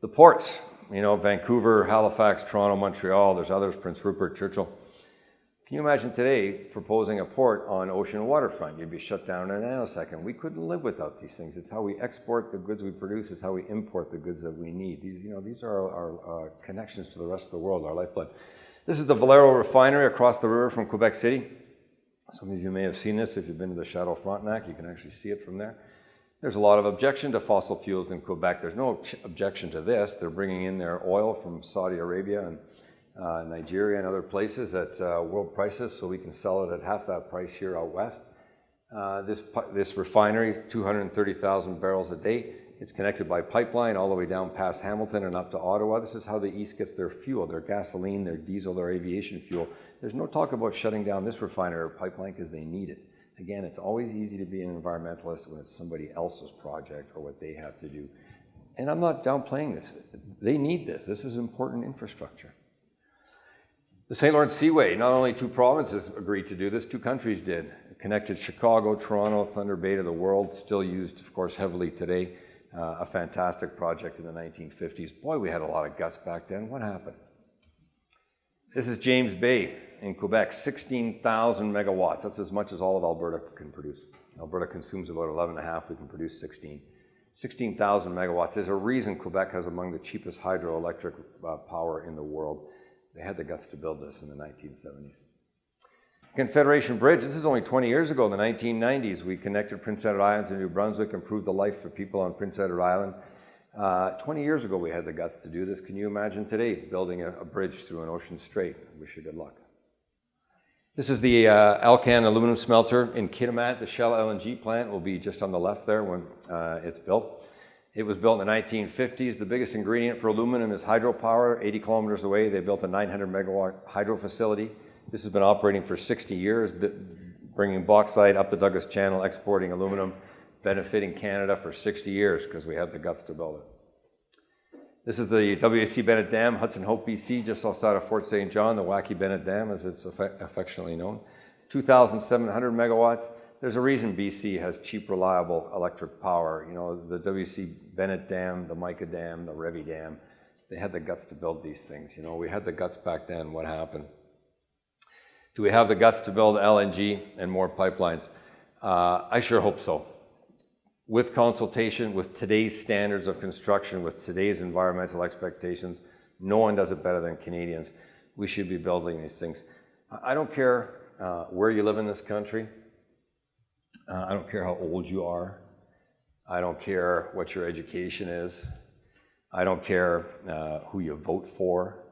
Speaker 1: The ports, you know, Vancouver, Halifax, Toronto, Montreal. There's others, Prince Rupert, Churchill. Can you imagine today proposing a port on ocean waterfront? You'd be shut down in a nanosecond. We couldn't live without these things. It's how we export the goods we produce. It's how we import the goods that we need. These are our connections to the rest of the world, our lifeblood. This is the Valero Refinery across the river from Quebec City. Some of you may have seen this. If you've been to the Chateau Frontenac, you can actually see it from there. There's a lot of objection to fossil fuels in Quebec. There's no objection to this. They're bringing in their oil from Saudi Arabia and Nigeria and other places at world prices, so we can sell it at half that price here out west. This refinery, 230,000 barrels a day. It's connected by pipeline all the way down past Hamilton and up to Ottawa. This is how the East gets their fuel, their gasoline, their diesel, their aviation fuel. There's no talk about shutting down this refinery or pipeline because they need it. Again, it's always easy to be an environmentalist when it's somebody else's project or what they have to do. And I'm not downplaying this. They need this. This is important infrastructure. The St. Lawrence Seaway, not only 2 provinces agreed to do this, 2 countries did. It connected Chicago, Toronto, Thunder Bay to the world, still used, of course, heavily today. A fantastic project in the 1950s. Boy, we had a lot of guts back then. What happened? This is James Bay in Quebec, 16,000 megawatts. That's as much as all of Alberta can produce. Alberta consumes about 11.5. We can produce 16. 16,000 megawatts. There's a reason Quebec has among the cheapest hydroelectric power in the world. They had the guts to build this in the 1970s. Confederation Bridge, this is only 20 years ago, in the 1990s. We connected Prince Edward Island to New Brunswick, improved the life for people on Prince Edward Island. 20 years ago, we had the guts to do this. Can you imagine today building a bridge through an ocean strait? I wish you good luck. This is the Alkane aluminum smelter in Kitimat. The Shell LNG plant will be just on the left there when it's built. It was built in the 1950s. The biggest ingredient for aluminum is hydropower. 80 kilometers away, they built a 900 megawatt hydro facility. This has been operating for 60 years, bringing bauxite up the Douglas Channel, exporting aluminum, benefiting Canada for 60 years because we had the guts to build it. This is the W.A.C. Bennett Dam, Hudson Hope, BC, just outside of Fort St. John, the Wacky Bennett Dam, as it's affectionately known. 2,700 megawatts. There's a reason BC has cheap, reliable electric power. You know, the W.C. Bennett Dam, the Mica Dam, the Revy Dam, they had the guts to build these things. You know, we had the guts back then. What happened? Do we have the guts to build LNG and more pipelines? I sure hope so. With consultation, with today's standards of construction, with today's environmental expectations, no one does it better than Canadians. We should be building these things. I don't care where you live in this country. I don't care how old you are. I don't care what your education is. I don't care who you vote for.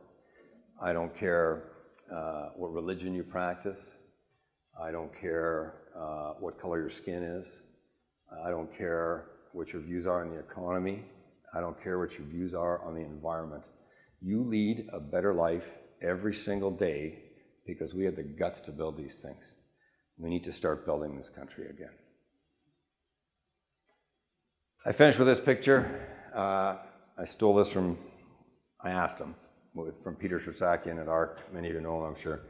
Speaker 1: I don't care what religion you practice. I don't care what color your skin is. I don't care what your views are on the economy. I don't care what your views are on the environment. You lead a better life every single day because we had the guts to build these things. We need to start building this country again. I finished with this picture. I stole this I asked him, from Peter Tersakian at ARC. Many of you know him, I'm sure.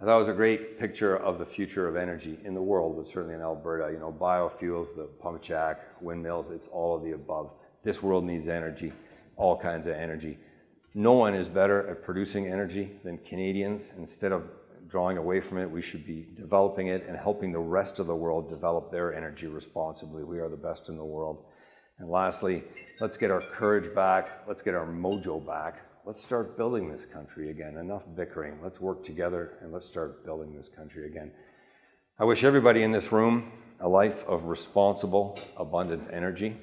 Speaker 1: I thought it was a great picture of the future of energy in the world, but certainly in Alberta. You know, biofuels, the pump jack, windmills, it's all of the above. This world needs energy, all kinds of energy. No one is better at producing energy than Canadians. Instead of drawing away from it, we should be developing it and helping the rest of the world develop their energy responsibly. We are the best in the world. And lastly, let's get our courage back. Let's get our mojo back. Let's start building this country again. Enough bickering. Let's work together and let's start building this country again. I wish everybody in this room a life of responsible, abundant energy.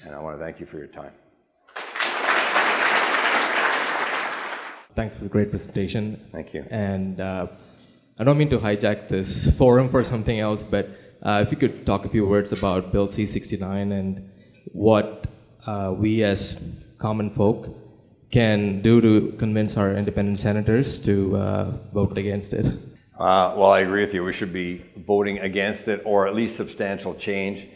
Speaker 1: And I want to thank you for your time.
Speaker 2: Thanks for the great presentation.
Speaker 1: Thank you.
Speaker 2: And I don't mean to hijack this forum for something else, but if you could talk a few words about Bill C-69 and what we as common folk can do to convince our independent senators to vote against it.
Speaker 1: Well, I agree with you. We should be voting against it, or at least substantial change.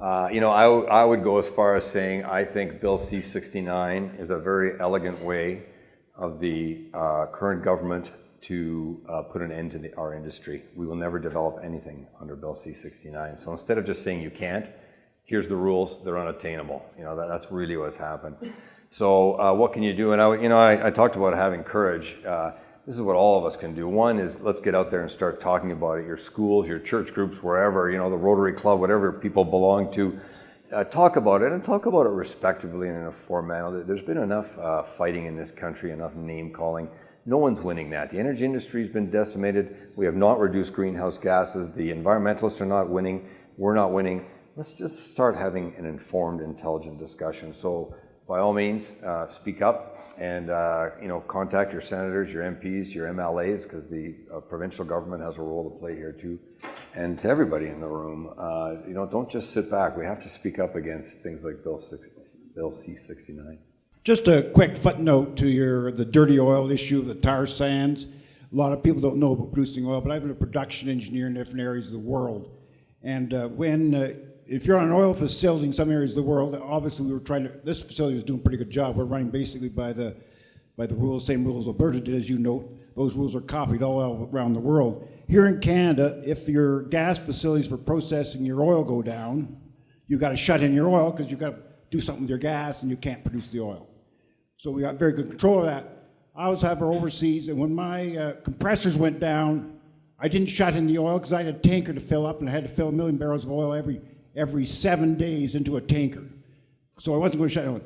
Speaker 1: You know, I would go as far as saying I think Bill C-69 is a very elegant way of the current government to put an end to our industry. We will never develop anything under Bill C-69. So instead of just saying you can't, here's the rules, they're unattainable. You know, that's really what's happened. So what can you do? And I talked about having courage. This is what all of us can do. One is let's get out there and start talking about it. Your schools, your church groups, wherever, you know, the Rotary Club, whatever people belong to, talk about it and talk about it respectively and in a formal manner. There's been enough fighting in this country, enough name calling. No one's winning that. The energy industry has been decimated. We have not reduced greenhouse gases. The environmentalists are not winning. We're not winning. Let's just start having an informed, intelligent discussion. So by all means, speak up and contact your senators, your MPs, your MLAs, because the provincial government has a role to play here too. And to everybody in the room, don't just sit back. We have to speak up against things like Bill C-69.
Speaker 3: Just a quick footnote to the dirty oil issue of the tar sands. A lot of people don't know about producing oil, but I've been a production engineer in different areas of the world. And if you're on an oil facility in some areas of the world, obviously this facility is doing a pretty good job. We're running basically by the rules, same rules Alberta did, as you note. Those rules are copied all around the world. Here in Canada, if your gas facilities for processing your oil go down, you've got to shut in your oil because you've got to do something with your gas and you can't produce the oil. So we got very good control of that. I was overseas, and when my compressors went down, I didn't shut in the oil because I had a tanker to fill up, and I had to fill 1 million barrels of oil every 7 days into a tanker. So I wasn't going to shut down.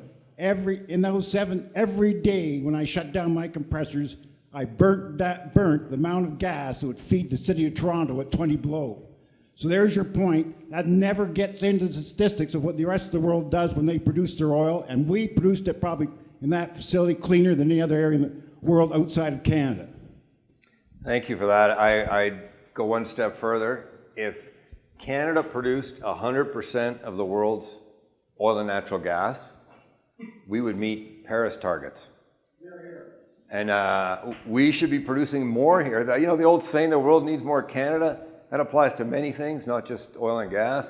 Speaker 3: Every day when I shut down my compressors, I burnt the amount of gas that would feed the city of Toronto at 20 below. So there's your point. That never gets into the statistics of what the rest of the world does when they produce their oil, and we produced it probably in that facility cleaner than any other area in the world outside of Canada.
Speaker 1: Thank you for that. I'd go one step further. If Canada produced 100% of the world's oil and natural gas, we would meet Paris targets. And we should be producing more here. You know, the old saying, the world needs more Canada, that applies to many things, not just oil and gas.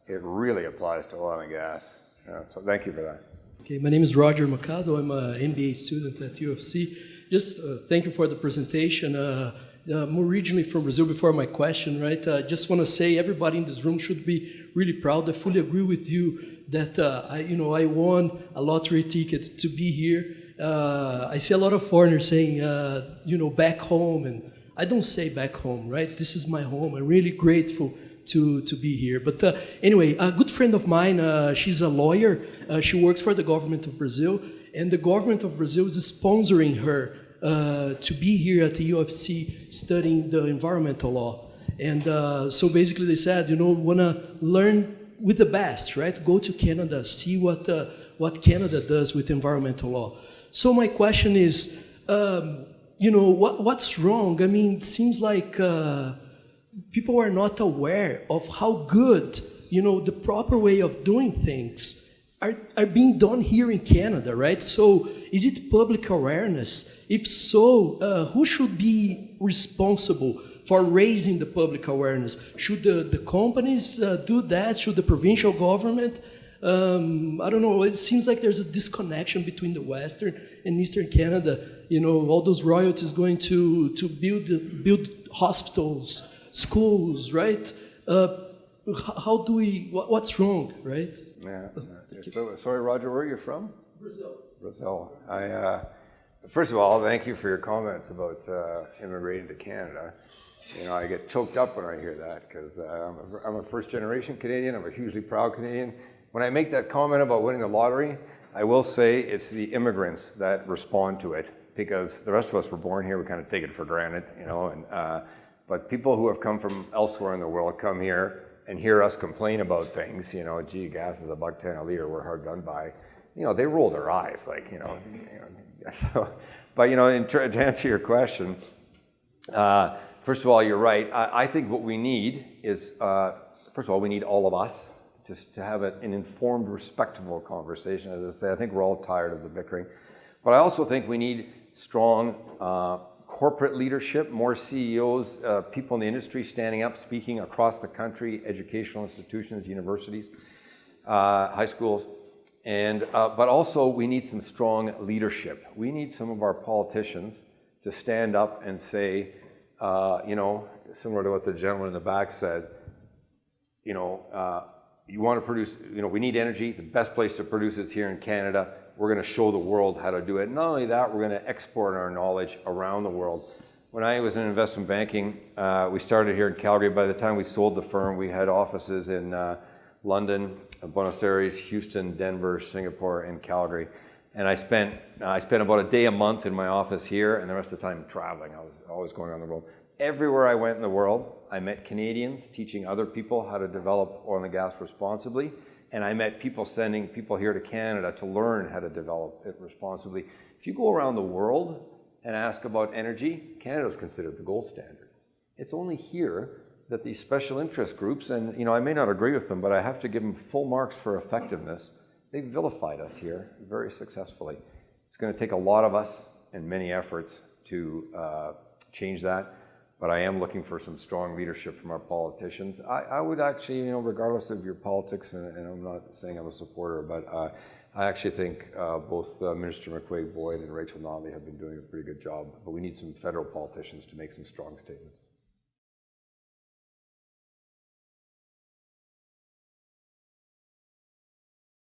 Speaker 1: It really applies to oil and gas. So thank you for that.
Speaker 4: Okay, my name is Roger Mercado. I'm an MBA student at UFC. Just thank you for the presentation. I'm originally from Brazil before my question, right? Just want to say everybody in this room should be really proud. I fully agree with you that I won a lottery ticket to be here. I see a lot of foreigners saying, back home, and I don't say back home, right? This is my home. I'm really grateful to be here. But anyway, a good friend of mine, she's a lawyer. She works for the government of Brazil, and the government of Brazil is sponsoring her to be here at the UFC studying the environmental law. And so basically they said, want to learn with the best, right? Go to Canada, see what Canada does with environmental law. So my question is, what's wrong? I mean, it seems like people are not aware of how good, the proper way of doing things are being done here in Canada, right? So is it public awareness? If so, who should be responsible for raising the public awareness? Should the companies do that? Should the provincial government? I don't know. It seems like there's a disconnection between the Western and Eastern Canada. All those royalties going to build hospitals, schools, right? How do we? What's wrong, right?
Speaker 1: Yeah. So, sorry, Roger, where are you from? Brazil. First of all, thank you for your comments about immigrating to Canada. I get choked up when I hear that because I'm a first-generation Canadian. I'm a hugely proud Canadian. When I make that comment about winning the lottery, I will say it's the immigrants that respond to it because the rest of us were born here. We kind of take it for granted, but people who have come from elsewhere in the world come here and hear us complain about things, gee, gas is $1.10 a liter, we're hard done by. They roll their eyes, So, but to answer your question, first of all, you're right. I think what we need is, first of all, we need all of us just to have an informed, respectful conversation. As I say, I think we're all tired of the bickering. But I also think we need strong corporate leadership, more CEOs, people in the industry standing up, speaking across the country, educational institutions, universities, high schools. But also we need some strong leadership. We need some of our politicians to stand up and say, similar to what the gentleman in the back said, you want to produce, we need energy. The best place to produce it's here in Canada. We're going to show the world how to do it. Not only that, we're going to export our knowledge around the world. When I was in investment banking, we started here in Calgary. By the time we sold the firm, we had offices in London, Buenos Aires, Houston, Denver, Singapore, and Calgary. And I spent about a day a month in my office here, and the rest of the time traveling. I was always going on the road. Everywhere I went in the world, I met Canadians teaching other people how to develop oil and gas responsibly, and I met people sending people here to Canada to learn how to develop it responsibly. If you go around the world and ask about energy, Canada is considered the gold standard. It's only here that these special interest groups, and I may not agree with them, but I have to give them full marks for effectiveness. They've vilified us here very successfully. It's going to take a lot of us and many efforts to change that. But I am looking for some strong leadership from our politicians. I would actually, regardless of your politics, and I'm not saying I'm a supporter, but I actually think both Minister McQuaig-Boyd and Rachel Notley have been doing a pretty good job. But we need some federal politicians to make some strong statements.